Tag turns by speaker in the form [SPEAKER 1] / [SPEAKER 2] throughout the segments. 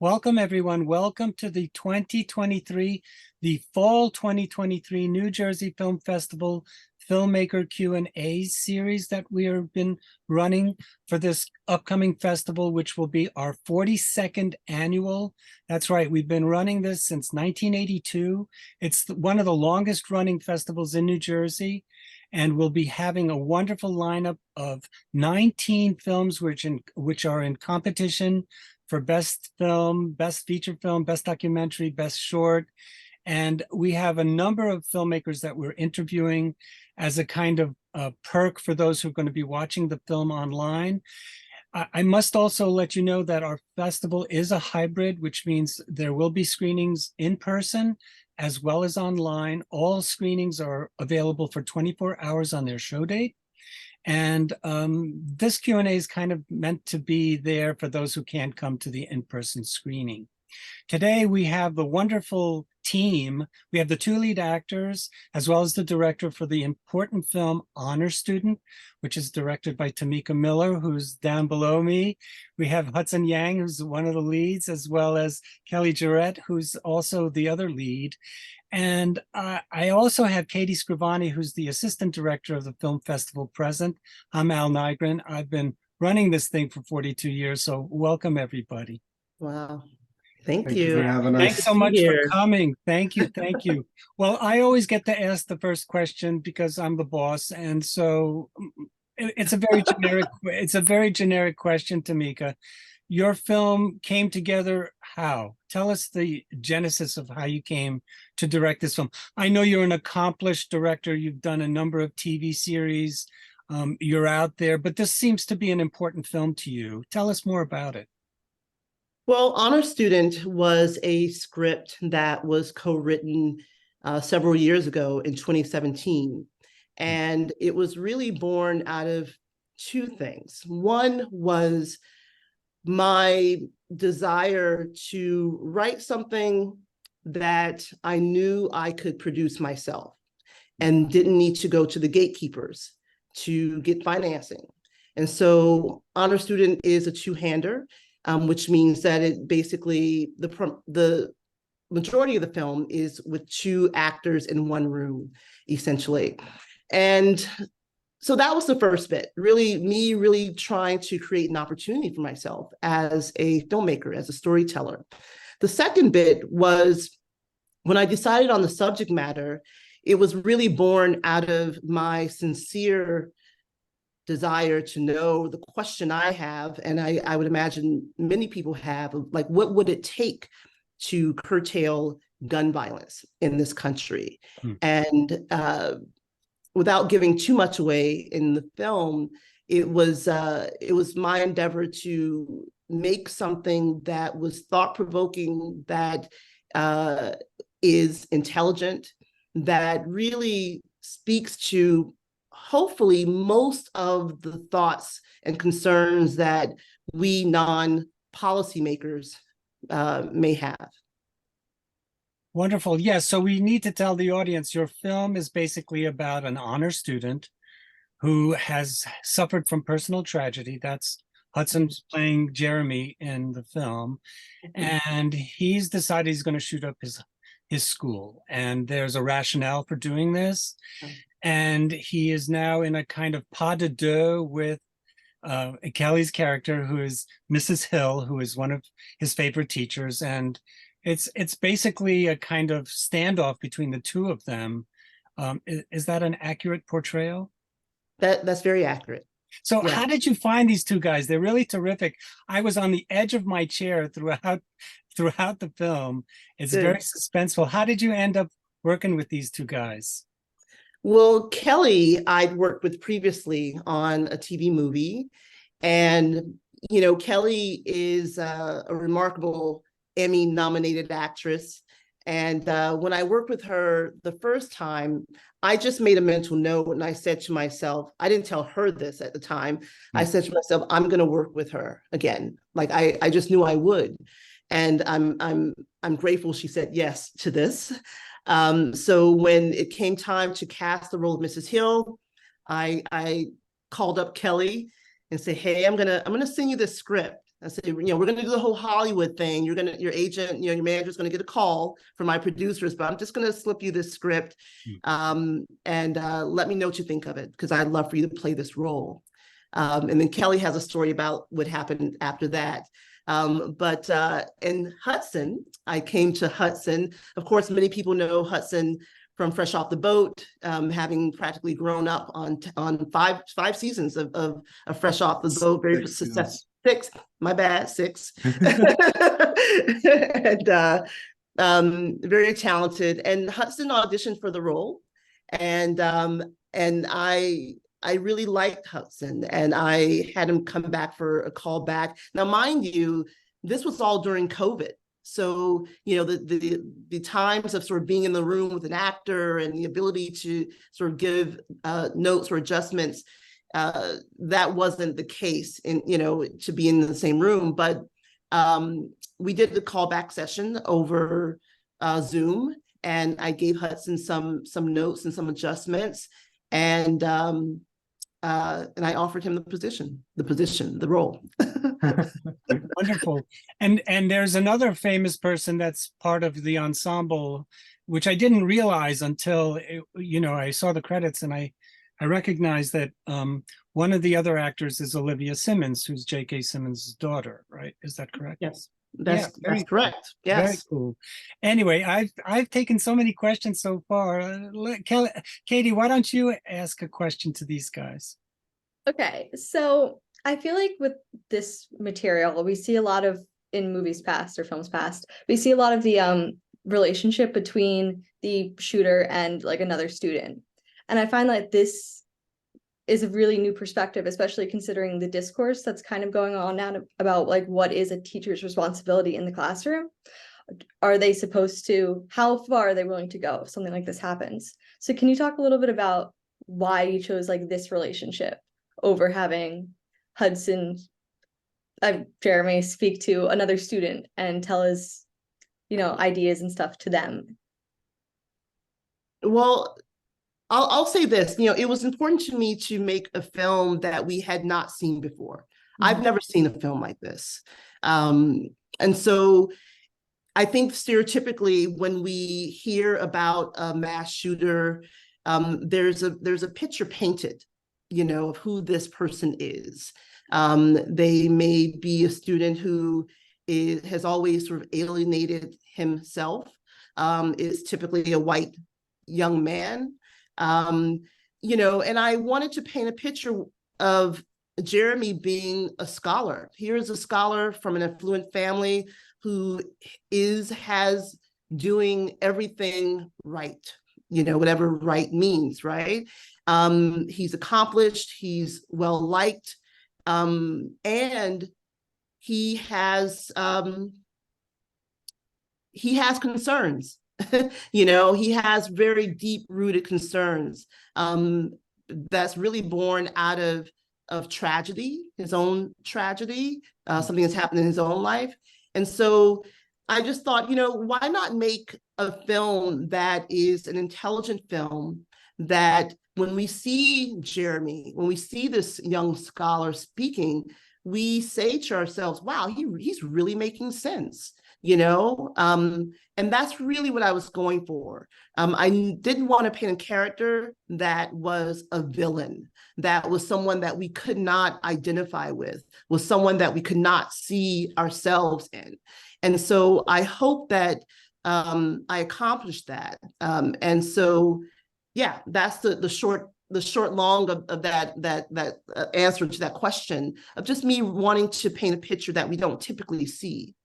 [SPEAKER 1] Welcome, everyone. Welcome to the 2023, the Fall 2023 New Jersey Film Festival Filmmaker Q&A series that we have been running for this upcoming festival, which will be our 42nd annual. That's right, we've been running this since 1982. It's one of the longest running festivals in New Jersey, and we'll be having a wonderful lineup of 19 films which are in competition for best film, best feature film, best documentary, best short. And we have a number of filmmakers that we're interviewing as a kind of perk for those who are going to be watching the film online. I must also let you know that our festival is a hybrid, which means there will be screenings in person as well as online. All screenings are available for 24 hours on their show date. And this Q&A is kind of meant to be there for those who can't come to the in-person screening. Today, we have the wonderful team. We have the two lead actors, as well as the director for the important film Honor Student, which is directed by Tamika Miller, who's down below me. We have Hudson Yang, who's one of the leads, as well as Kelly Jenrette, who's also the other lead. And I also have Katie Scrivani, who's the assistant director of the film festival present. I'm Al Nigrin. I've been running this thing for 42 years, so welcome everybody.
[SPEAKER 2] Wow. Thank
[SPEAKER 3] you
[SPEAKER 2] you
[SPEAKER 3] for having us.
[SPEAKER 1] Thanks so much for coming. Thank you. Thank you. Well, I always get to ask the first question because I'm the boss. And so it's a very generic question, Tamika. Your film came together how? Tell us the genesis of how you came to direct this film. I know you're an accomplished director. You've done a number of TV series. You're out there, but this seems to be an important film to you. Tell us more about it.
[SPEAKER 2] Well, Honor Student was a script that was co-written several years ago in 2017. And it was really born out of two things. One was my desire to write something that I knew I could produce myself and didn't need to go to the gatekeepers to get financing. And so Honor Student is a two-hander, which means that it basically, the majority of the film is with two actors in one room, essentially. And so that was the first bit, really trying to create an opportunity for myself as a filmmaker, as a storyteller. The second bit was when I decided on the subject matter, it was really born out of my sincere desire to know the question I have, and I would imagine many people have, like, what would it take to curtail gun violence in this country? And without giving too much away in the film, it was my endeavor to make something that was thought-provoking, that is intelligent, that really speaks to hopefully most of the thoughts and concerns that we non-policymakers may have.
[SPEAKER 1] Wonderful. Yes. So we need to tell the audience your film is basically about an honor student who has suffered from personal tragedy. That's Hudson's playing Jeremy in the film. And he's decided he's going to shoot up his school. And there's a rationale for doing this. And he is now in a kind of pas de deux with Kelly's character, who is Mrs. Hill, who is one of his favorite teachers. And it's basically a kind of standoff between the two of them. Is that an accurate portrayal?
[SPEAKER 2] That's very accurate.
[SPEAKER 1] So yeah. How did you find these two guys? They're really terrific. I was on the edge of my chair throughout the film. It's very suspenseful. How did you end up working with these two guys?
[SPEAKER 2] Well, Kelly, I'd worked with previously on a TV movie. And, you know, Kelly is a remarkable Emmy-nominated actress. And when I worked with her the first time, I just made a mental note and I said to myself, I didn't tell her this at the time. I said to myself, I'm going to work with her again. Like I just knew I would. And I'm grateful she said yes to this. So when it came time to cast the role of Mrs. Hill, I called up Kelly and said, hey, I'm gonna send you this script. I said, we're going to do the whole Hollywood thing. Your agent, your manager's going to get a call from my producers, but I'm just going to slip you this script, and let me know what you think of it, because I'd love for you to play this role. And then Kelly has a story about what happened after that. But in Hudson, I came to Hudson. Of course, many people know Hudson from Fresh Off the Boat, having practically grown up on five seasons of Fresh Off the Boat, very successful. Six, my bad, six. And very talented. And Hudson auditioned for the role, and I really liked Hudson, and I had him come back for a call back. Now, mind you, this was all during COVID. So, the times of sort of being in the room with an actor and the ability to sort of give notes or adjustments, that wasn't the case to be in the same room. But we did the callback session over Zoom, and I gave Hudson some notes and some adjustments, and I offered him the role.
[SPEAKER 1] Wonderful. And there's another famous person that's part of the ensemble, which I didn't realize until I saw the credits, and I recognized that one of the other actors is Olivia Simmons, who's J.K. Simmons' daughter, right? Is that correct?
[SPEAKER 2] Yes, that's correct. Yes.
[SPEAKER 1] Very cool. Anyway, I've taken so many questions so far. Katie, why don't you ask a question to these guys?
[SPEAKER 3] Okay, so I feel like with this material, we see a lot of, in movies past or films past, we see a lot of the relationship between the shooter and like another student. And I find that this is a really new perspective, especially considering the discourse that's kind of going on now about like what is a teacher's responsibility in the classroom. Are they supposed to, how far are they willing to go if something like this happens? So can you talk a little bit about why you chose like this relationship over having Hudson, Jeremy, speak to another student and tell his, ideas and stuff to them?
[SPEAKER 2] Well, I'll say this, it was important to me to make a film that we had not seen before. I've never seen a film like this. And so I think stereotypically when we hear about a mass shooter, there's a picture painted, of who this person is. They may be a student who has always sort of alienated himself, is typically a white young man. And I wanted to paint a picture of Jeremy being a scholar. Here's a scholar from an affluent family who has doing everything right, whatever right means, right? He's accomplished, he's well liked, and he has concerns. He has very deep rooted concerns that's really born out of tragedy, his own tragedy, something that's happened in his own life. And so I just thought, why not make a film that is an intelligent film that when we see Jeremy, when we see this young scholar speaking, we say to ourselves, wow, he's really making sense. And that's really what I was going for. I didn't want to paint a character that was a villain, that was someone that we could not identify with, was someone that we could not see ourselves in. And so I hope that I accomplished that. And so, yeah, that's the short long of that answer to that question, of just me wanting to paint a picture that we don't typically see.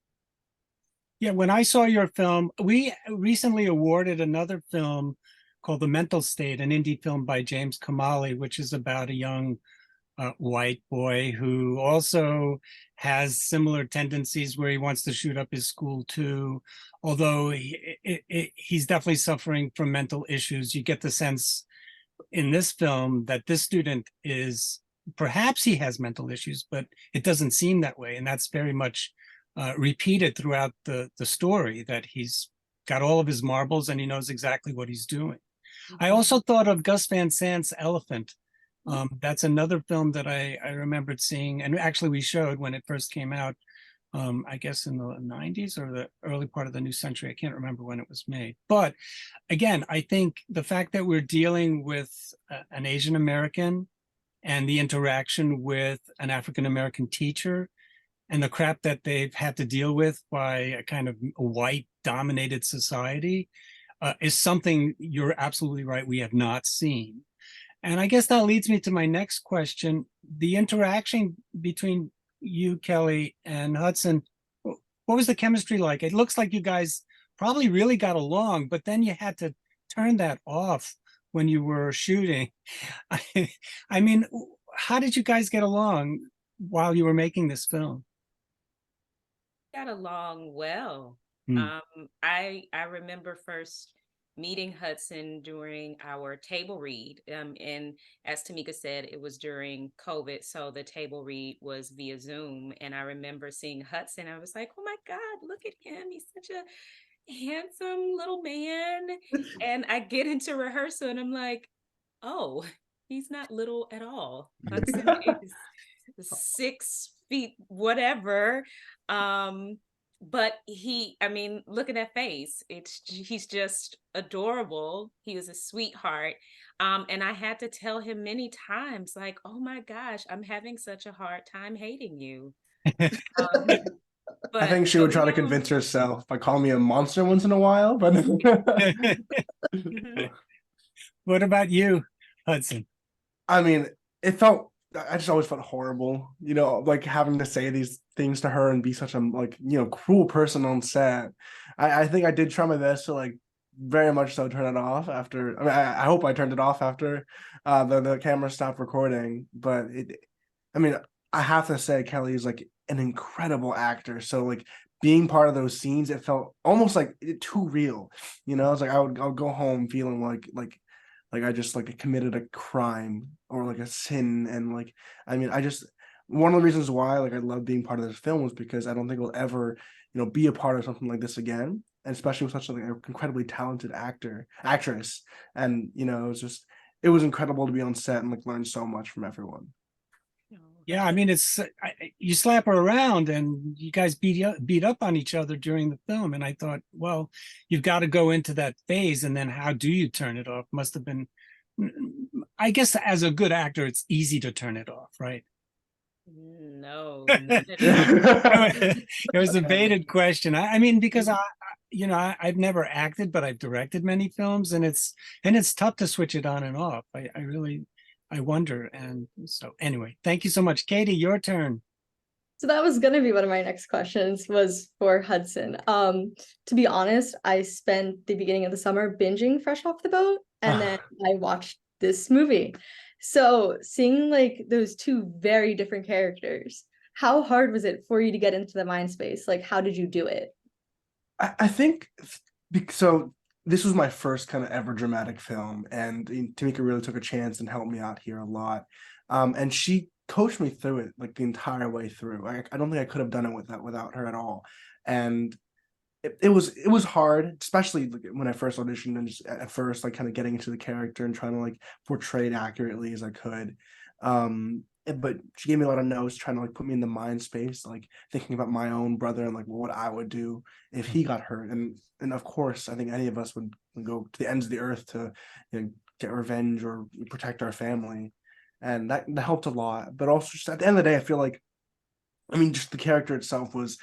[SPEAKER 1] Yeah, when I saw your film, we recently awarded another film called The Mental State, an indie film by James Kamali, which is about a young white boy who also has similar tendencies where he wants to shoot up his school too. Although he's definitely suffering from mental issues. You get the sense in this film that this student perhaps he has mental issues, but it doesn't seem that way. And that's very much repeated throughout the story, that he's got all of his marbles and he knows exactly what he's doing. I also thought of Gus Van Sant's Elephant, That's another film that I remembered seeing, and actually we showed when it first came out, I guess in the 90s or the early part of the new century. I can't remember when it was made. But again, I think the fact that we're dealing with an Asian American and the interaction with an African American teacher and the crap that they've had to deal with by a kind of white dominated society is something you're absolutely right we have not seen. And I guess that leads me to my next question. The interaction between you, Kelly, and Hudson, what was the chemistry like? It looks like you guys probably really got along, but then you had to turn that off when you were shooting. I mean, how did you guys get along while you were making this film?
[SPEAKER 4] Got along well.
[SPEAKER 1] Hmm.
[SPEAKER 4] I remember first meeting Hudson during our table read. And as Tamika said, it was during COVID, so the table read was via Zoom. And I remember seeing Hudson. I was like, "Oh my God, look at him! He's such a handsome little man." And I get into rehearsal, and I'm like, "Oh, he's not little at all. Hudson is 6 feet, whatever." But I mean, look at that face. He's just adorable. He was a sweetheart. And I had to tell him many times, like, "Oh my gosh, I'm having such a hard time hating you." Um,
[SPEAKER 5] I think she would try to
[SPEAKER 4] no.
[SPEAKER 5] convince herself by calling me a monster once in a while, but
[SPEAKER 1] What about you, Hudson?
[SPEAKER 5] I mean, I just always felt horrible, like having to say these things to her and be such a cruel person on set. I think I did try my best to very much so turn it off after. I mean, I hope I turned it off after the camera stopped recording. But I mean, I have to say Kelly is an incredible actor. So being part of those scenes, it felt almost too real. It's I would go home feeling like I just committed a crime or a sin. And I mean, one of the reasons why I love being part of this film was because I don't think we'll ever be a part of something like this again, and especially with such an incredibly talented actress. And it was incredible to be on set and learn so much from everyone.
[SPEAKER 1] Yeah, I mean, you slap her around and you guys beat up on each other during the film. And I thought, well, you've got to go into that phase. And then how do you turn it off? Must have been, I guess as a good actor, it's easy to turn it off, right?
[SPEAKER 4] No,
[SPEAKER 1] It was a baited question. I mean, because I've never acted, but I've directed many films, and it's tough to switch it on and off. I wonder. And so anyway, thank you so much. Katie, your turn.
[SPEAKER 3] So that was gonna be one of my next questions was for Hudson. To be honest, I spent the beginning of the summer binging Fresh Off the Boat, and then I watched this movie. So seeing those two very different characters, how hard was it for you to get into the mind space? How did you do it?
[SPEAKER 5] I think so. This was my first kind of ever dramatic film, and Tamika really took a chance and helped me out here a lot. And she coached me through it the entire way through. I don't think I could have done it without her at all. And it was hard, especially when I first auditioned and just at first kind of getting into the character and trying to portray it accurately as I could. But she gave me a lot of notes trying to put me in the mind space, thinking about my own brother and what I would do if he got hurt. And of course, I think any of us would go to the ends of the earth to get revenge or protect our family. And that helped a lot. But also just at the end of the day, I feel just the character itself was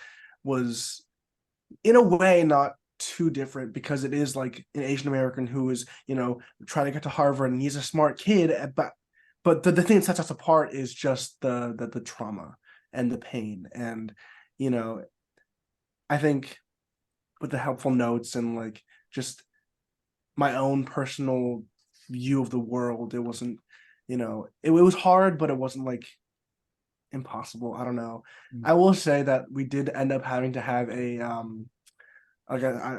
[SPEAKER 5] in a way not too different, because it is an Asian American who is trying to get to Harvard, and he's a smart kid, but the thing that sets us apart is just the trauma and the pain. And I think with the helpful notes and just my own personal view of the world, it wasn't it was hard, but it wasn't impossible. I don't know. I will say that we did end up having to have a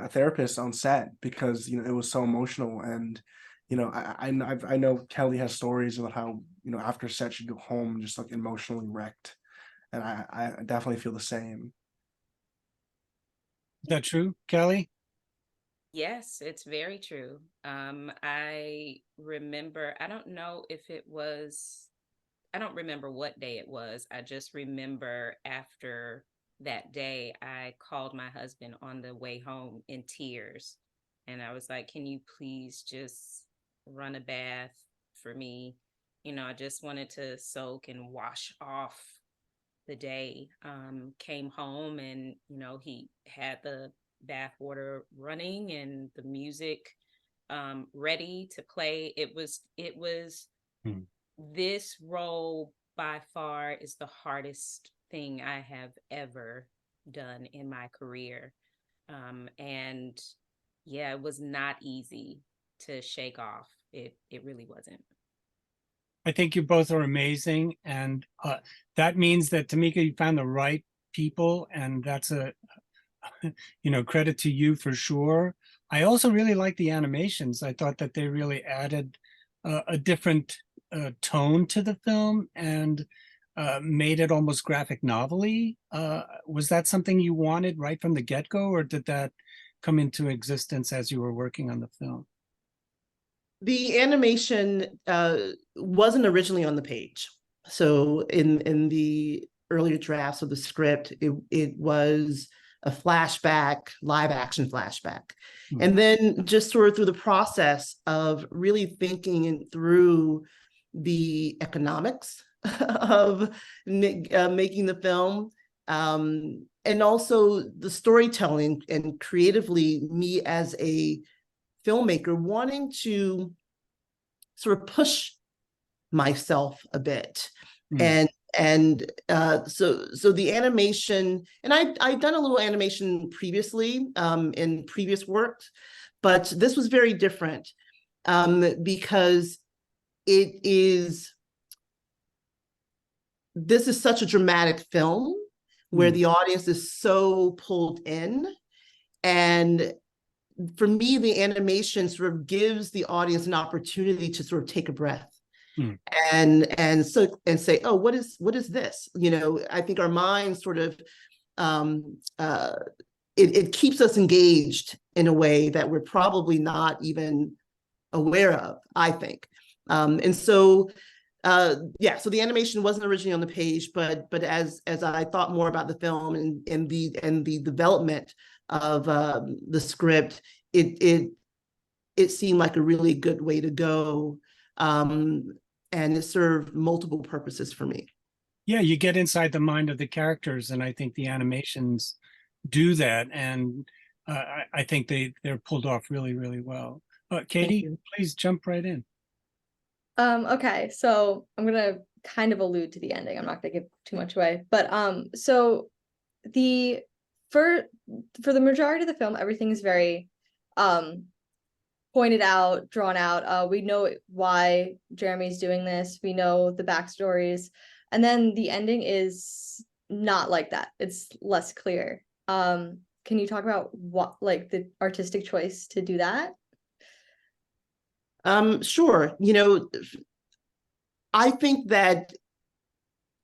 [SPEAKER 5] therapist on set because it was so emotional. And I know Kelly has stories about how after set she'd go home just emotionally wrecked, and I definitely feel the same.
[SPEAKER 1] Is that true, Kelly?
[SPEAKER 4] Yes, it's very true. I remember, I don't know if it was, I don't remember what day it was. I just remember after that day, I called my husband on the way home in tears. And I was like, can you please just run a bath for me? You know, I just wanted to soak and wash off the day. Came home and, you know, he had the bath water running and the music ready to play. It was
[SPEAKER 1] Hmm.
[SPEAKER 4] this role by far is the hardest thing I have ever done in my career. And yeah, it was not easy to shake off. It really wasn't.
[SPEAKER 1] I think you both are amazing, and that means that Tamika, you found the right people, and that's a credit to you for sure. I also really like the animations. I thought that they really added a different tone to the film and made it almost graphic novel-y. Was that something you wanted right from the get-go, or did that come into existence as you were working on the film?
[SPEAKER 2] The animation wasn't originally on the page. So in the earlier drafts of the script, it was a flashback, live action flashback. And then just sort of through the process of really thinking through the economics of making the film, and also the storytelling, and creatively me as a filmmaker wanting to sort of push myself a bit. So the animation, and I've done a little animation previously in previous work, but this was very different because this is such a dramatic film where the audience is so pulled in. And for me, the animation sort of gives the audience an opportunity to sort of take a breath and say, oh, what is this? You know, I think our minds sort of it keeps us engaged in a way that we're probably not even aware of, I think. So the animation wasn't originally on the page, but as I thought more about the film and the development of the script, it seemed like a really good way to go, and it served multiple purposes for me.
[SPEAKER 1] Yeah, you get inside the mind of the characters, and I think the animations do that, and I think they're pulled off really, really well. Katie, please jump right in.
[SPEAKER 3] Okay, so I'm gonna kind of allude to the ending. I'm not gonna give too much away, but so the for the majority of the film, everything is very pointed out, drawn out. We know why Jeremy's doing this. We know the backstories, and then the ending is not like that. It's less clear. Can you talk about what, like, the artistic choice to do that?
[SPEAKER 2] Sure. You know, I think that,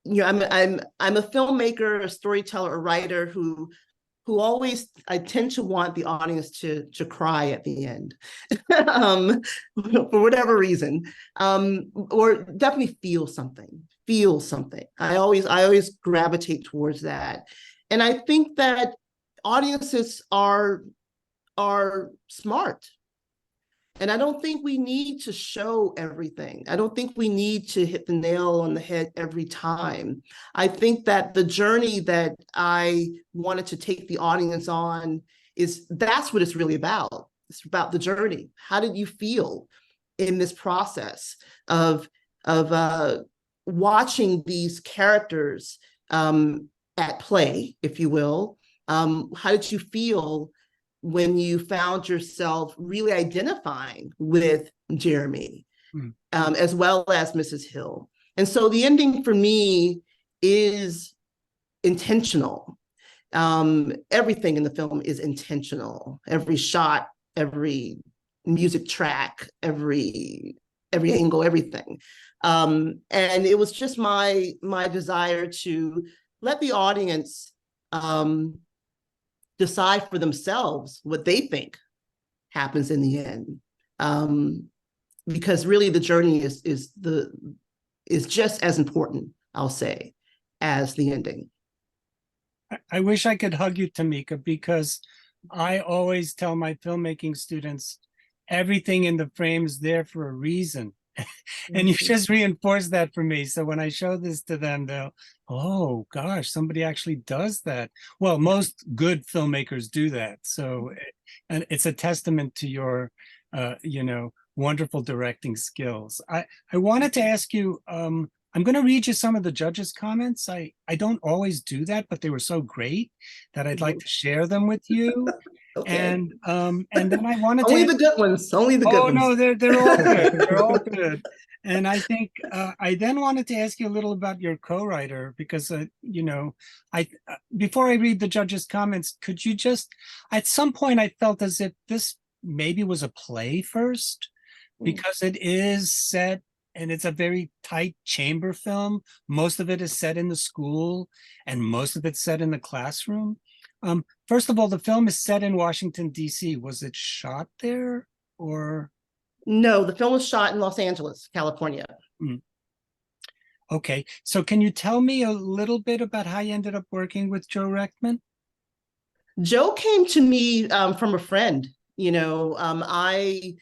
[SPEAKER 2] you know, I'm a filmmaker, a storyteller, a writer who always, I tend to want the audience to cry at the end, for whatever reason, or definitely feel something. I always gravitate towards that, and I think that audiences are smart. And I don't think we need to show everything. I don't think we need to hit the nail on the head every time. I think that the journey that I wanted to take the audience on that's what it's really about. It's about the journey. How did you feel in this process of watching these characters at play, if you will? How did you feel when you found yourself really identifying with Jeremy, as well as Mrs. Hill? And so the ending for me is intentional. Everything in the film is intentional. Every shot, every music track, every angle, everything. And it was just my desire to let the audience decide for themselves what they think happens in the end. Because really the journey is just as important, I'll say, as the ending.
[SPEAKER 1] I wish I could hug you, Tamika, because I always tell my filmmaking students everything in the frame is there for a reason. And you just reinforced that for me. So when I show this to them, they'll, oh gosh, somebody actually does that. Well, most good filmmakers do that. So, and it's a testament to your, wonderful directing skills. I wanted to ask you, I'm going to read you some of the judges' comments. I don't always do that, but they were so great that I'd like to share them with you.
[SPEAKER 2] Okay.
[SPEAKER 1] And then I wanted
[SPEAKER 2] Only
[SPEAKER 1] to
[SPEAKER 2] the good ones. Only the good
[SPEAKER 1] oh
[SPEAKER 2] ones.
[SPEAKER 1] no, they're all good. They're all good. And I think I then wanted to ask you a little about your co-writer because before I read the judges' comments, could you just at some point I felt as if this maybe was a play first because it is set and it's a very tight chamber film. Most of it is set in the school and most of it's set in the classroom. First of all, the film is set in Washington, D.C. Was it shot there or?
[SPEAKER 2] No, the film was shot in Los Angeles, California.
[SPEAKER 1] Okay, so can you tell me a little bit about how you ended up working with Joe Reckman?
[SPEAKER 2] Joe came to me from a friend. I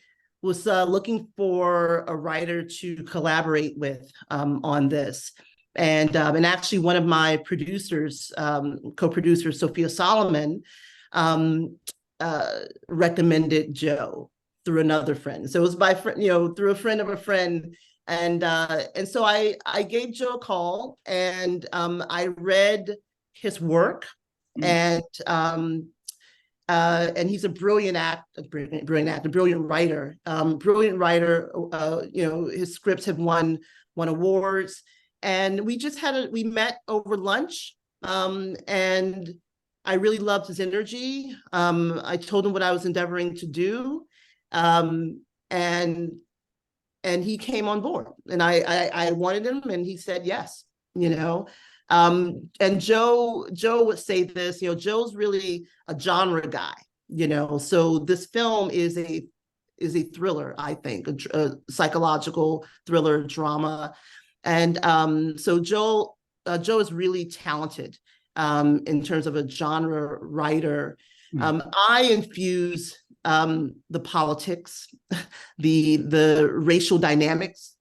[SPEAKER 2] was looking for a writer to collaborate with on this. And actually one of my producers, co-producers, Sophia Solomon, recommended Joe through another friend. So it was by through a friend of a friend. And so I gave Joe a call and I read his work and he's a brilliant writer. His scripts have won awards. And we just we met over lunch, and I really loved his energy. I told him what I was endeavoring to do, and he came on board. And I wanted him, and he said yes. And Joe would say this. Joe's really a genre guy. So this film is a thriller. I think a psychological thriller drama. And so Joe is really talented in terms of a genre writer. I infuse the politics, the racial dynamics.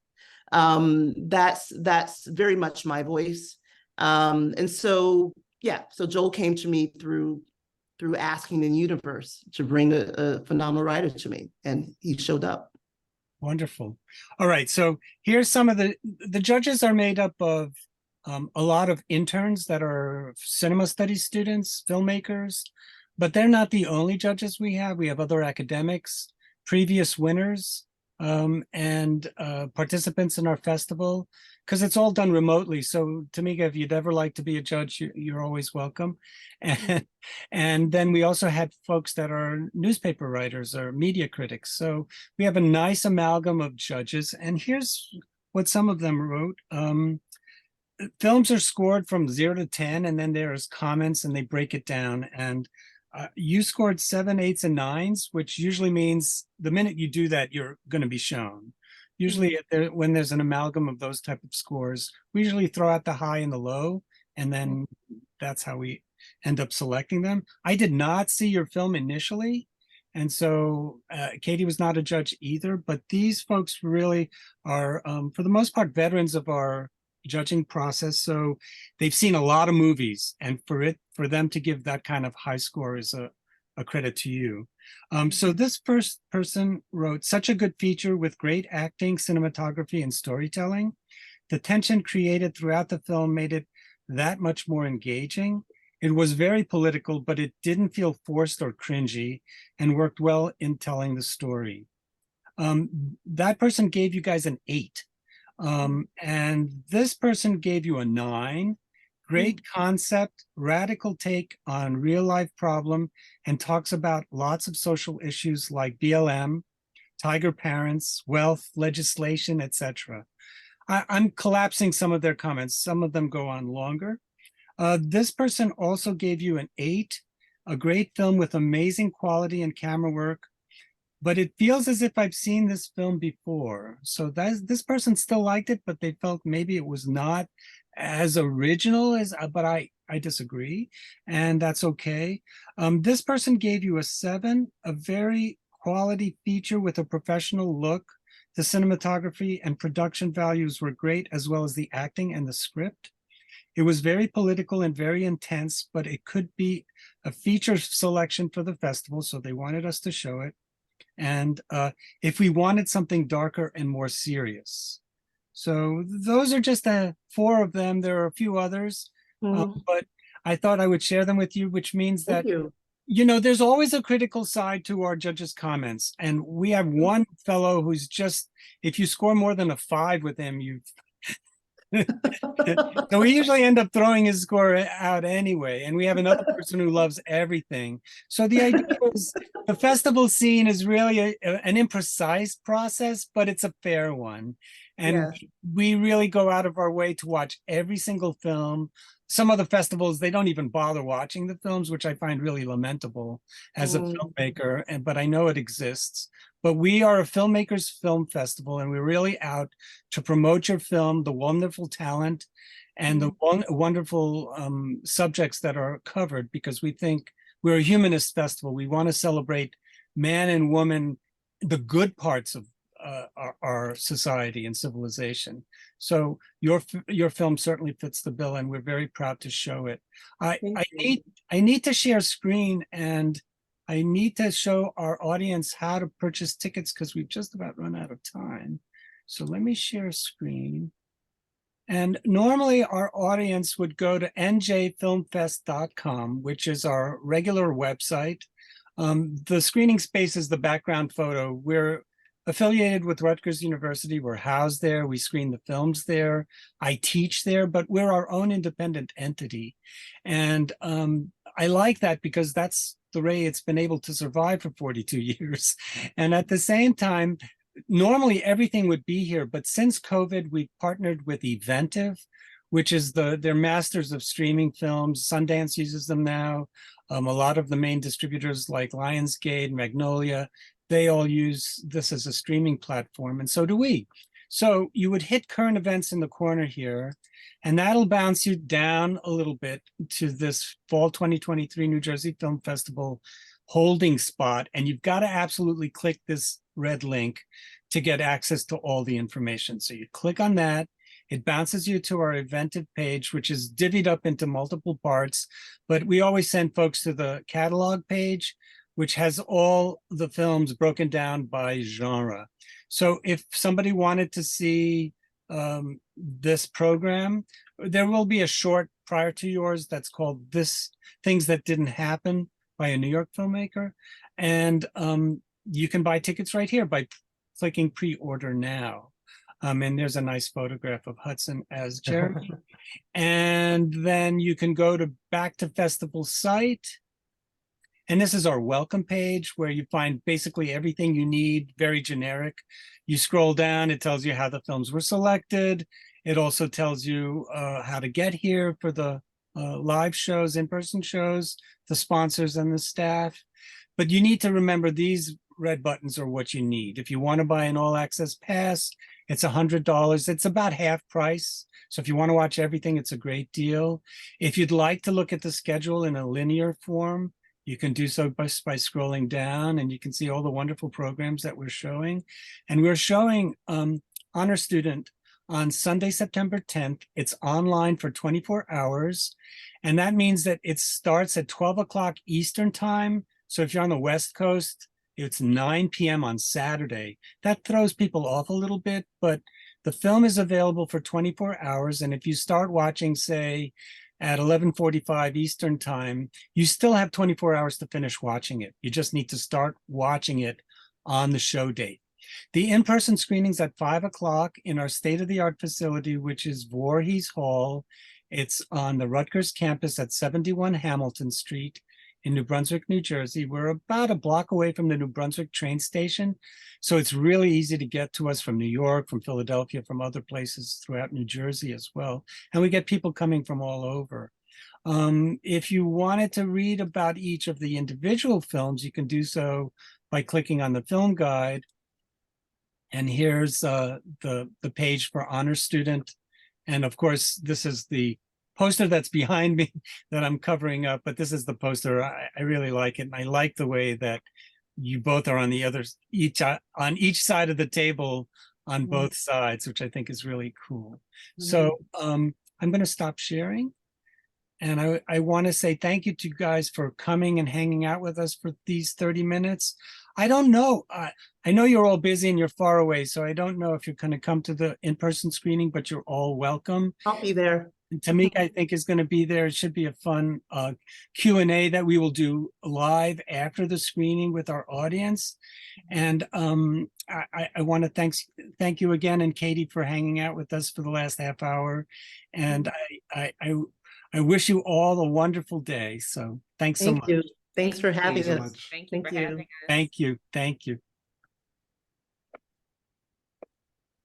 [SPEAKER 2] That's very much my voice. And so, so Joel came to me through asking the universe to bring a phenomenal writer to me, and he showed up.
[SPEAKER 1] Wonderful. All right. So here's some of the judges are made up of a lot of interns that are cinema studies students, filmmakers, but they're not the only judges we have. We have other academics, previous winners, and participants in our festival, because it's all done remotely. So Tamika, if you'd ever like to be a judge, you're always welcome. And then we also had folks that are newspaper writers or media critics. So we have a nice amalgam of judges. And here's what some of them wrote. Films are scored from 0 to 10, and then there's comments and they break it down. And you scored 7, 8s, and 9s, which usually means the minute you do that, you're going to be shown. Usually when there's an amalgam of those type of scores, we usually throw out the high and the low, and then that's how we end up selecting them. I did not see your film initially, and so Katie was not a judge either, but these folks really are, for the most part, veterans of our judging process. So they've seen a lot of movies, and for them to give that kind of high score is a credit to you. So this first person wrote, such a good feature with great acting, cinematography, and storytelling. The tension created throughout the film made it that much more engaging. It was very political, but it didn't feel forced or cringy and worked well in telling the story. That person gave you guys an 8. And this person gave you a 9. Great concept, radical take on real life problem, and talks about lots of social issues like BLM, tiger parents, wealth, legislation, etc. I'm collapsing some of their comments. Some of them go on longer. This person also gave you an 8, a great film with amazing quality and camera work. but it feels as if I've seen this film before. So this person still liked it, but they felt maybe it was not as original as, but I disagree, and that's okay. This person gave you a 7, a very quality feature with a professional look. The cinematography and production values were great, as well as the acting and the script. It was very political and very intense, but it could be a feature selection for the festival, so they wanted us to show it. And if we wanted something darker and more serious. So those are just 4 of them. There are a few others, but I thought I would share them with you, which means that,
[SPEAKER 2] Thank you.
[SPEAKER 1] there's always a critical side to our judges' comments. And we have one fellow who's just, if you score more than a 5 with him, you've so we usually end up throwing his score out anyway. And we have another person who loves everything. So the idea is the festival scene is really an imprecise process, but it's a fair one. And
[SPEAKER 2] Yeah.
[SPEAKER 1] we really go out of our way to watch every single film. Some of the festivals, they don't even bother watching the films, which I find really lamentable as a filmmaker, but I know it exists. But we are a filmmakers film festival, and we're really out to promote your film, the wonderful talent, and the wonderful subjects that are covered, because we think we're a humanist festival. We want to celebrate man and woman, the good parts of our society and civilization. So your film certainly fits the bill, and we're very proud to show it. I need to share screen, and I need to show our audience how to purchase tickets, because we've just about run out of time. So let me share screen. And normally our audience would go to njfilmfest.com, which is our regular website. The screening space is the background photo. We're affiliated with Rutgers University. We're housed there. We screen the films there. I teach there, but we're our own independent entity. And I like that, because that's the way it's been able to survive for 42 years. And at the same time, normally everything would be here, but since COVID, we've partnered with Eventive, which is they're masters of streaming films. Sundance uses them now. A lot of the main distributors like Lionsgate, Magnolia, they all use this as a streaming platform, and so do we. So you would hit current events in the corner here, and that'll bounce you down a little bit to this Fall 2023 New Jersey Film Festival holding spot, and you've got to absolutely click this red link to get access to all the information. So you click on that, it bounces you to our Eventive page, which is divvied up into multiple parts, but we always send folks to the catalog page, which has all the films broken down by genre. So if somebody wanted to see this program, there will be a short prior to yours that's called Things That Didn't Happen by a New York filmmaker. And you can buy tickets right here by clicking pre-order now. And there's a nice photograph of Hudson as Jeremy. And then you can go to back to festival site. And this is our welcome page, where you find basically everything you need, very generic. You scroll down, it tells you how the films were selected. It also tells you how to get here for the live shows, in-person shows, the sponsors and the staff. But you need to remember these red buttons are what you need. If you want to buy an all-access pass, it's $100. It's about half price. So if you want to watch everything, it's a great deal. If you'd like to look at the schedule in a linear form, you can do so by scrolling down, and you can see all the wonderful programs that we're showing. And we're showing Honor Student on Sunday, September 10th. It's online for 24 hours. And that means that it starts at 12 o'clock Eastern time. So if you're on the West Coast, it's 9 p.m. on Saturday. That throws people off a little bit, but the film is available for 24 hours. And if you start watching, say, at 11:45 Eastern time, you still have 24 hours to finish watching it. You just need to start watching it on the show date. The in-person screenings at 5 o'clock in our state-of-the-art facility, which is Voorhees Hall. It's on the Rutgers campus at 71 Hamilton Street in New Brunswick, New Jersey. We're about a block away from the New Brunswick train station. So it's really easy to get to us from New York, from Philadelphia, from other places throughout New Jersey as well. And we get people coming from all over. If you wanted to read about each of the individual films, you can do so by clicking on the film guide. And here's the page for honor student. And of course, this is the poster that's behind me that I'm covering up, but this is the poster. I really like it. And I like the way that you both are on the others, on each side of the table on both sides, which I think is really cool. So I'm going to stop sharing. And I want to say thank you to you guys for coming and hanging out with us for these 30 minutes. I don't know. I know you're all busy and you're far away, so I don't know if you're going to come to the in-person screening, but you're all welcome.
[SPEAKER 2] I'll be there.
[SPEAKER 1] And Tamika, I think, is going to be there. It should be a fun Q&A that we will do live after the screening with our audience. And I want to thank you again, and Katie, for hanging out with us for the last half hour. And I wish you all a wonderful day. So thanks so much.
[SPEAKER 2] Thank you. Thanks for having
[SPEAKER 5] so
[SPEAKER 2] us.
[SPEAKER 5] much.
[SPEAKER 4] Thank you for having us.
[SPEAKER 1] Thank you. Thank you.